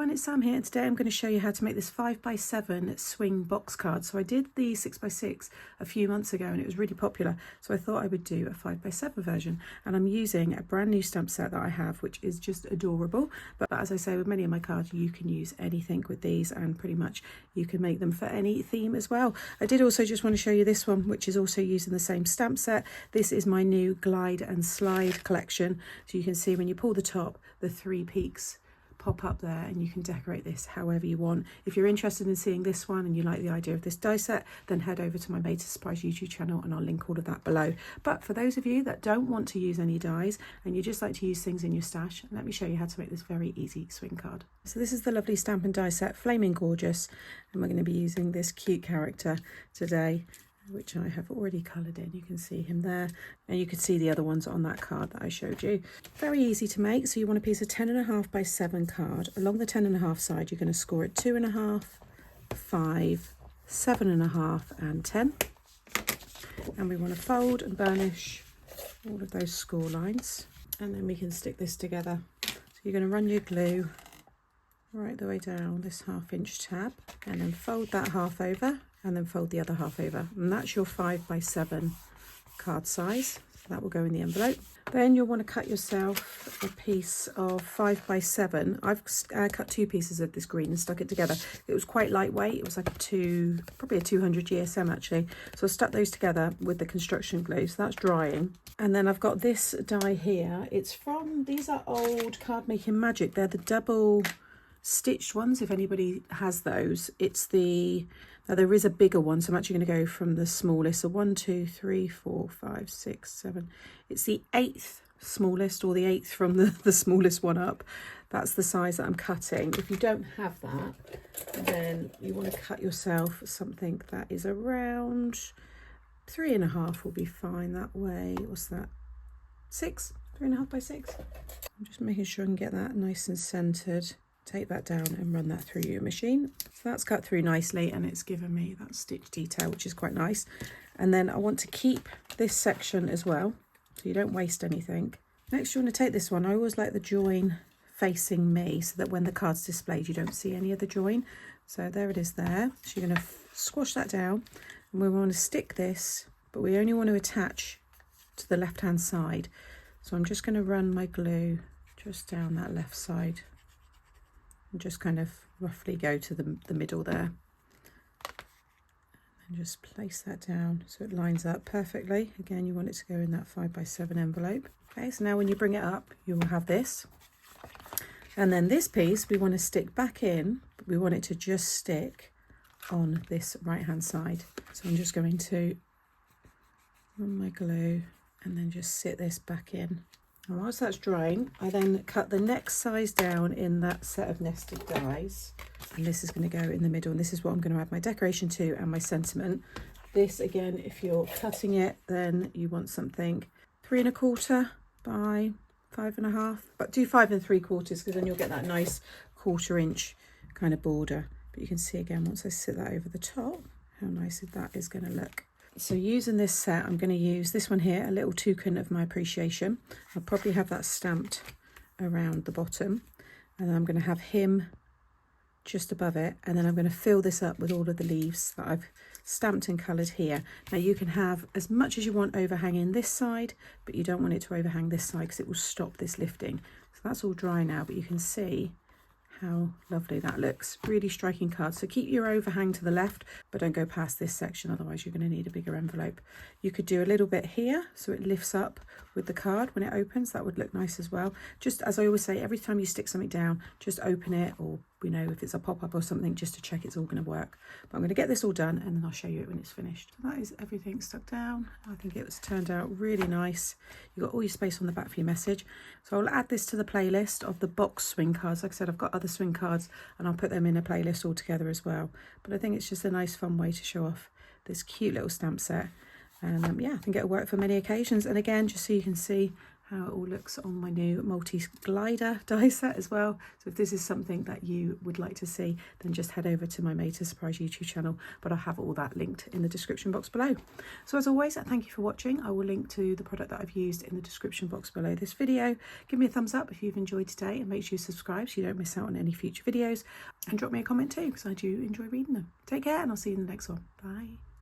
everyone, it's Sam here, and today I'm going to show you how to make this 5x7 swing box card. So I did the 6x6 a few months ago and it was really popular, so I thought I would do a 5x7 version, and I'm using a brand new stamp set that I have, which is just adorable. But as I say with many of my cards, you can use anything with these, and pretty much you can make them for any theme as well. I did also just want to show you this one, which is also using the same stamp set. This is my new glide and slide collection, so you can see when you pull the top, the 3 peaks pop up there, and you can decorate this however you want. If you're interested in seeing this one and you like the idea of this die set, then head over to my Made to Surprise YouTube channel and I'll link all of that below. But for those of you that don't want to use any dies and you just like to use things in your stash, let me show you how to make this very easy swing card. So this is the lovely Stampin' Die set, Flaming Gorgeous, and we're going to be using this cute character today, which I have already coloured in. You can see him there, and you can see the other ones on that card that I showed you. Very easy to make. So you want a piece of 10.5 by 7 card. Along the 10.5 side, you're going to score it 2.5, 5, 7.5 and 10. And we want to fold and burnish all of those score lines, and then we can stick this together. So you're going to run your glue right the way down this 1/2 inch tab, and then fold that half over, and then fold the other half over, and that's your 5 by 7 card size. So that will go in the envelope. Then you'll want to cut yourself a piece of 5 by 7. I've cut 2 pieces of this green and stuck it together. It was quite lightweight. It was like probably a 200 GSM actually. So I stuck those together with the construction glue. So that's drying. And then I've got this die here. These are old Card Making Magic. They're the double stitched ones, if anybody has those. Now there is a bigger one, so I'm actually going to go from the smallest. So 1, 2, 3, 4, 5, 6, 7. It's the 8th smallest, or the 8th from the smallest one up. That's the size that I'm cutting. If you don't have that, then you want to cut yourself something that is around 3.5 will be fine that way. What's that? 6? 3.5 by 6. I'm just making sure I can get that nice and centered. Take that down and run that through your machine. So that's cut through nicely, and it's given me that stitch detail, which is quite nice. And then I want to keep this section as well, so you don't waste anything. Next, you want to take this one. I always like the join facing me, so that when the card's displayed, you don't see any of the join. So there it is there. So you're going to squash that down, and we want to stick this, but we only want to attach to the left-hand side. So I'm just going to run my glue just down that left side, and just kind of roughly go to the middle there, and just place that down so it lines up perfectly. Again, you want it to go in that 5 by 7 envelope. Okay, so now when you bring it up, you will have this, and then this piece we want to stick back in, but we want it to just stick on this right hand side. So I'm just going to run my glue and then just sit this back in. And whilst that's drying, I then cut the next size down in that set of nested dies, and this is going to go in the middle, and this is what I'm going to add my decoration to and my sentiment. This, again, if you're cutting it, then you want something 3.25 by 5.5, but do 5 3/4, because then you'll get that nice 1/4 inch kind of border. But you can see again, once I sit that over the top, how nice that is going to look. So using this set, I'm going to use this one here, a little token of my appreciation. I'll probably have that stamped around the bottom, and then I'm going to have him just above it, and then I'm going to fill this up with all of the leaves that I've stamped and coloured here. Now you can have as much as you want overhanging this side, but you don't want it to overhang this side because it will stop this lifting. So that's all dry now, but you can see how lovely that looks. Really striking card. So keep your overhang to the left, but don't go past this section, otherwise you're going to need a bigger envelope. You could do a little bit here so it lifts up with the card when it opens. That would look nice as well. Just as I always say, every time you stick something down, just open it, or if it's a pop-up or something, just to check it's all going to work. But I'm going to get this all done, and then I'll show you it when it's finished. So that is everything stuck down. I think it was turned out really nice. You've got all your space on the back for your message. So I'll add this to the playlist of the box swing cards. Like I said, I've got other swing cards, and I'll put them in a playlist all together as well. But I think it's just a nice fun way to show off this cute little stamp set. And yeah, I think it'll work for many occasions. And again, just so you can see how it all looks on my new multi-glider die set as well. So if this is something that you would like to see, then just head over to my Made to Surprise YouTube channel, but I'll have all that linked in the description box below. So as always, thank you for watching. I will link to the product that I've used in the description box below this video. Give me a thumbs up if you've enjoyed today, and make sure you subscribe so you don't miss out on any future videos, and drop me a comment too because I do enjoy reading them. Take care, and I'll see you in the next one. Bye.